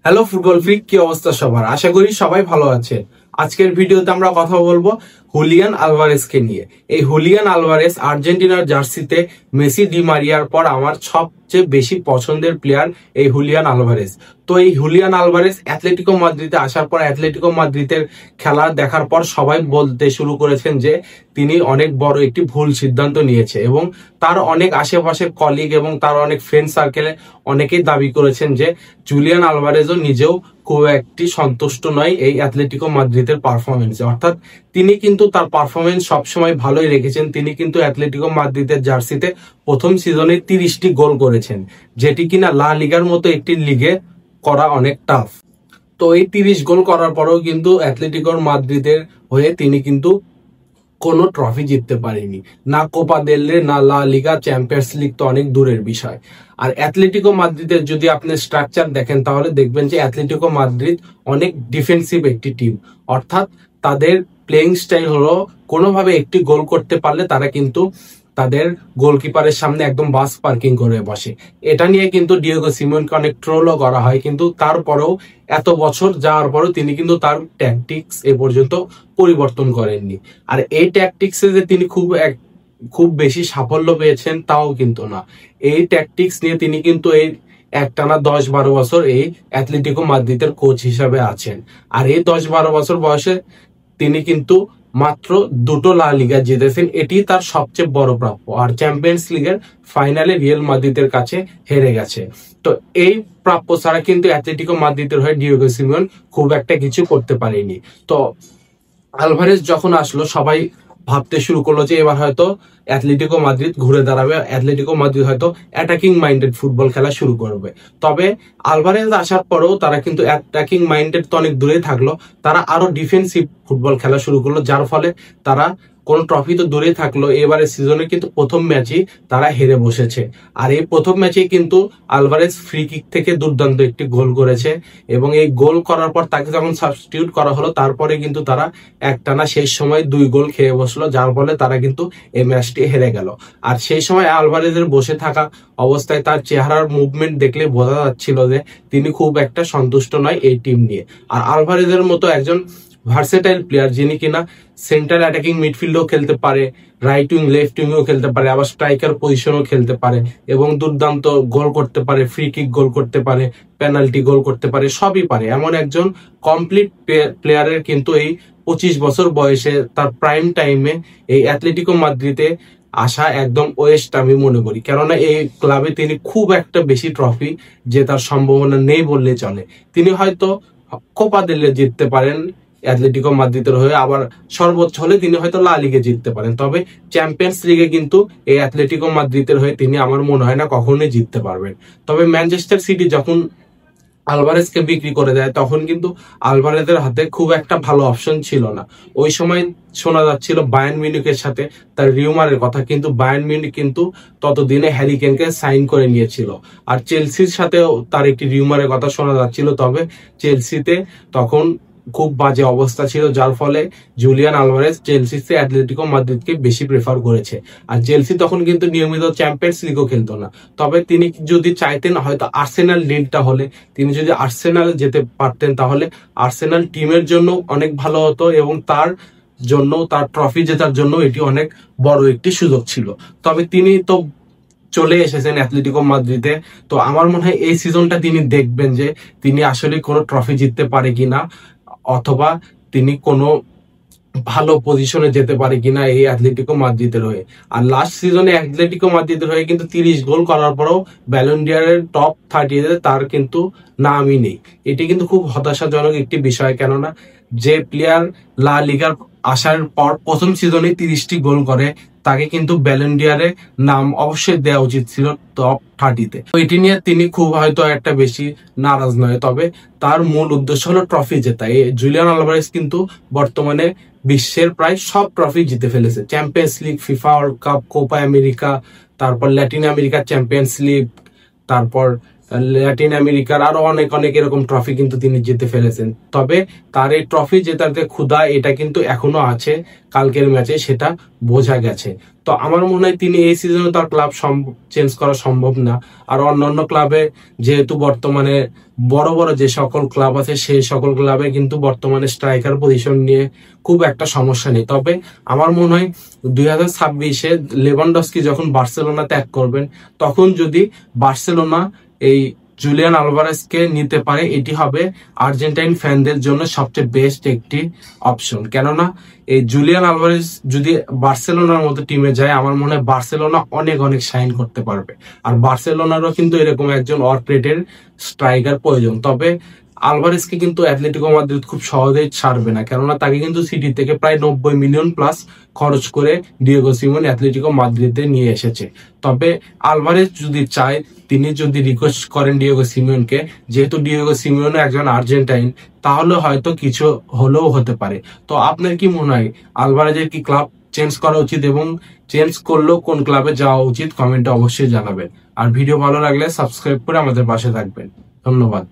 Hello football freak, কি অবস্থা সবার? আশা করি সবাই ভালো আছে। আজকের ভিডিওতে আমরা কথা বলবো হুলিয়ান আলভারেজকে নিয়ে। এই হুলিয়ান আলভারেজ আর্জেন্টিনার জার্সিতে মেসি ডি মারিয়ার পর আমার সবচেয়ে বেশি পছন্দের প্লেয়ার এই হুলিয়ান আলভারেজ। তো এই হুলিয়ান আলভারেজ অ্যাথলেটিকো মাদ্রিদে আসার পর অ্যাথলেটিকো মাদ্রিদের খেলা দেখার পর সবাই বলতে শুরু করেছেন যে তিনি অনেক বড় একটি ভুল সিদ্ধান্ত নিয়েছে, এবং তার অনেক আশেপাশের কলিগ এবং তার অনেক ফ্রেন্ড সার্কেলে অনেকেই দাবি করেছেন যে জুলিয়ান আলভারেজও নিজেও খুব একটি সন্তুষ্ট নয় এই অ্যাথলেটিকো মাদ্রিদের পারফরমেন্সে। অর্থাৎ তিনি কিন্তু তার পারফরমেন্স সবসময় ভালোই রেখেছেন। তিনি কিন্তু অ্যাথলেটিকো মাদ্রিদের জার্সিতে প্রথম সিজনে 30টি গোল করেছেন, যেটি কিনা লা লিগার মতো একটি লিগে করা অনেক টাফ। তো এই 30 গোল করার পরেও কিন্তু অ্যাথলেটিকো মাদ্রিদের হয়ে তিনি কিন্তু কোনো ট্রফি জিততে পারেনি, না কোপা দেল রে, না লা লিগা, চ্যাম্পিয়ন্স লিগ তো অনেক দূরের বিষয়। আর অ্যাথলেটিকো মাদ্রিদের যদি আপনি স্ট্রাকচার দেখেন তাহলে দেখবেন যে অ্যাথলেটিকো মাদ্রিদ অনেক ডিফেন্সিভ একটি টিম। অর্থাৎ তাদের প্লেইং স্টাইল হলো কোনোভাবে একটি গোল করতে পারলে তারা কিন্তু তাদের গোলকিপারের সামনে একদম বাস পার্কিং করে বসে। এটা নিয়ে কিন্তু ডিয়েগো সিমোনকে অনেক ট্রোলও করা হয়, কিন্তু তারপরেও এত বছর যাওয়ার পরেও তিনি কিন্তু তার ট্যাকটিক্স এ পর্যন্ত পরিবর্তন করেননি। আর এই ট্যাকটিক্সে যে তিনি খুব বেশি সাফল্য পেয়েছেন তাও কিন্তু না। এই ট্যাকটিক্স নিয়ে তিনি কিন্তু এই একটানা 10-12 বছর এই অ্যাথলেটিকো মাদ্রিদের কোচ হিসাবে আছেন। আর এই 10-12 বছর বয়সে তিনি কিন্তু মাত্র 2টো লা লিগা জিতেছেন, এটি তার সবচেয়ে বড় প্রাপ্য। আর চ্যাম্পিয়ন্স লিগের ফাইনালে রিয়াল মাদ্রিদের কাছে হেরে গেছে। তো এই প্রাপ্য ছাড়া কিন্তু অ্যাথলেটিকো মাদ্রিদের হয়ে ডিয়েগো সিমিওন খুব একটা কিছু করতে পারেনি। তো আলভারেজ যখন আসলো সবাই ভাবতে শুরু করলো যে এবার হয়তো অ্যাথলেটিকো মাদ্রিদ ঘুরে দাঁড়াবে, অ্যাথলেটিকো মাদ্রিদ হয়তো অ্যাটাকিং মাইন্ডেড ফুটবল খেলা শুরু করবে। তবে আলভারেজ আসার পরেও তারা কিন্তু অ্যাটাকিং মাইন্ডেড তো অনেক দূরে থাকলো, তারা আরো ডিফেন্সিভ ফুটবল খেলা শুরু করলো, যার ফলে তারা কোন ট্রফি তো দূরে থাকলো, এবারে সিজনে কিন্তু প্রথম ম্যাচই তারা হেরে বসেছে। আর এই প্রথম ম্যাচেই কিন্তু আলভারেজ ফ্রি কিক থেকে দুর্দান্ত একটি গোল করেছে, এবং এই গোল করার পর তাকে যখন সাবস্টিটিউট করা হলো তারপরে কিন্তু তারা একটানা শেষ সময় 2 গোল খেয়ে বসলো, যার ফলে তারা কিন্তু এই ম্যাচটি হেরে গেল। আর সেই সময় আলভারেজের বসে থাকা অবস্থায় তার চেহারার মুভমেন্ট দেখলে বোঝা যাচ্ছিল যে তিনি খুব একটা সন্তুষ্ট নয় এই টিম নিয়ে। আর আলভারেজের মতো একজন ভার্সেটাইল প্লেয়ার, যিনি কিনা সেন্টার অ্যাটাকিং মিডফিল্ডও খেলতে পারে, রাইট উইং লেফট উইংও খেলতে পারে, আবার স্ট্রাইকার পজিশনও খেলতে পারে, এবং দুর্দান্ত গোল করতে পারে, ফ্রি কিক গোল করতে পারে, পেনাল্টি গোল করতে পারে, সবই পারে, এমন একজন কমপ্লিট প্লেয়ারের কিন্তু এই 25 বছর বয়সে তার প্রাইম টাইমে এই অ্যাথলেটিকো মাদ্রিদে আসা একদম ওয়েস্ট আমি মনে করি। কেননা এই ক্লাবে তিনি খুব একটা বেশি ট্রফি জেতার সম্ভাবনা নেই বললে চলে। তিনি হয়তো কোপা দেল রে জিততে পারেন অ্যাথলেটিকো মাদ্রিদের হয়ে, আবার সর্বোচ্চ হলে তিনি হয়তো লা লিগে জিততে পারেন, তবে চ্যাম্পিয়ন্স লিগে কিন্তু এই অ্যাথলেটিকো মাদ্রিদের হয়ে তিনি আমার মনে হয় না কখনোই জিততে পারবেন। তবে ম্যানচেস্টার সিটি যখন আলভারেজকে বিক্রি করে দেয় তখন কিন্তু আলভারেজের হাতে খুব একটা ভালো অপশন ছিল না। ওই সময় শোনা যাচ্ছিল বায়ার্ন মিউনিখের সাথে তার রিউমারের কথা, কিন্তু বায়ার্ন মিউনিখ কিন্তু ততদিনে হ্যারি কেনকে সাইন করে নিয়েছিল। আর চেলসির সাথেও তার একটি রিউমারের কথা শোনা যাচ্ছিল, তবে চেলসিতে তখন খুব বাজে অবস্থা ছিল, যার ফলে জুলিয়ান আলভারেজ চেলসিতে অ্যাথলেটিকো মাদ্রিদকে বেশি প্রেফার করেছে। আর চেলসি তখন কিন্তু নিয়মিত চ্যাম্পিয়ন্স লিগও খেলতো না। তবে তিনি যদি চাইতেন হয়তো আর্সেনাল ডিলটা হলে, তিনি যদি আর্সেনালে যেতে পারতেন তাহলে আর্সেনাল টিমের জন্য অনেক ভালো হতো, এবং তার জন্য তার ট্রফি জেতার জন্য এটি অনেক বড় একটি সুযোগ ছিল। তবে তিনি তো চলে এসেছেন অ্যাথলেটিকো মাদ্রিদে। তো আমার মনে হয় এই সিজনটা তিনি দেখবেন যে তিনি আসলে কোনো ট্রফি জিততে পারে কিনা, অথবা তিনি কোনো ভালো পজিশনে যেতে পারে কিনা এই অ্যাথলেটিকো মাদ্রিদের হয়ে। আর লাস্ট সিজনে অ্যাথলেটিকো মাদ্রিদের হয়ে কিন্তু 30 গোল করার পরেও ব্যালন ডি'অরের টপ 30 তার কিন্তু নামই নেই। এটি কিন্তু খুব হতাশাজনক একটি বিষয়, কেননা যে প্লেয়ার লা লিগার আসার পর প্রথম সিজনে 30টি গোল করে তাকে কিন্তু ব্যালন ডি'অরে নাম অবশ্যই দেওয়া উচিত ছিল টপ 30-তে। এটি নিয়ে তিনি খুব হয়তো একটা বেশি নারাজ নয়, তবে তার মূল উদ্দেশ্য হলো ট্রফি জেতা। জুলিয়ান আলভারেজ কিন্তু বর্তমানে বিশ্বের প্রায় সব ট্রফি জিতে ফেলেছে, champions league, FIFA world cup, Copa America, তারপর ল্যাটিন আমেরিকা চ্যাম্পিয়ন্স লিগ, তারপর ল্যাটিন আমেরিকার আরো অনেক অনেক এরকম ট্রফি কিন্তু তিনি জিতে ফেলেছেন। তবে তার এই ট্রফি জেতাতে ক্ষুধা এটা কিন্তু এখনো আছে, কালকের ম্যাচে সেটা বোঝা গেছে। তো আমার মনে হয় তিনি এই সিজনে তার ক্লাব চেঞ্জ করা সম্ভব না। আর অন্যান্য ক্লাবে যেহেতু বর্তমানে বড় বড় যে সকল ক্লাব আছে সেই সকল ক্লাবে কিন্তু বর্তমানে স্ট্রাইকার পজিশন নিয়ে খুব একটা সমস্যা নেই। তবে আমার মনে হয় 2026-এ লেভানডস্কি যখন বার্সেলোনা ত্যাগ করবেন তখন যদি বার্সেলোনা এই জুলিয়ান আলভারেজকে নিতে পারে, এটি হবে আর্জেন্টাইন ফ্যানদের জন্য সবচেয়ে বেস্ট একটি অপশন। কেননা এই জুলিয়ান আলভারেজ যদি বার্সেলোনার মতো টিমে যায়, আমার মনে হয় বার্সেলোনা অনেক অনেক শাইন করতে পারবে। আর বার্সেলোনারও কিন্তু এরকম একজন ওয়ার্ক রেটের স্ট্রাইকার প্রয়োজন। তবে আলভারেজকে কিন্তু অ্যাথলেটিকো মাদ্রিদ খুব সহজেই ছাড়বে না, কেননা তাকে কিন্তু সিটি থেকে প্রায় 90 মিলিয়ন প্লাস খরচ করে ডিয়েগো সিমোন অ্যাথলেটিকো মাদ্রিদে নিয়ে এসেছে। তবে আলভারেজ যদি চায়, তিনি যদি রিকোয়েস্ট করেন ডিয়েগো সিমিওনকে, যেহেতু ডিয়েগো সিমিওনও একজন আর্জেন্টাইন, তাহলে হয়তো কিছু হলেও হতে পারে। তো আপনার কি মনে হয়, আলভারেজের কি ক্লাব চেঞ্জ করা উচিত, এবং চেঞ্জ করলেও কোন ক্লাবে যাওয়া উচিত? কমেন্টে অবশ্যই জানাবেন। আর ভিডিও ভালো লাগলে সাবস্ক্রাইব করে আমাদের পাশে থাকবেন। ধন্যবাদ।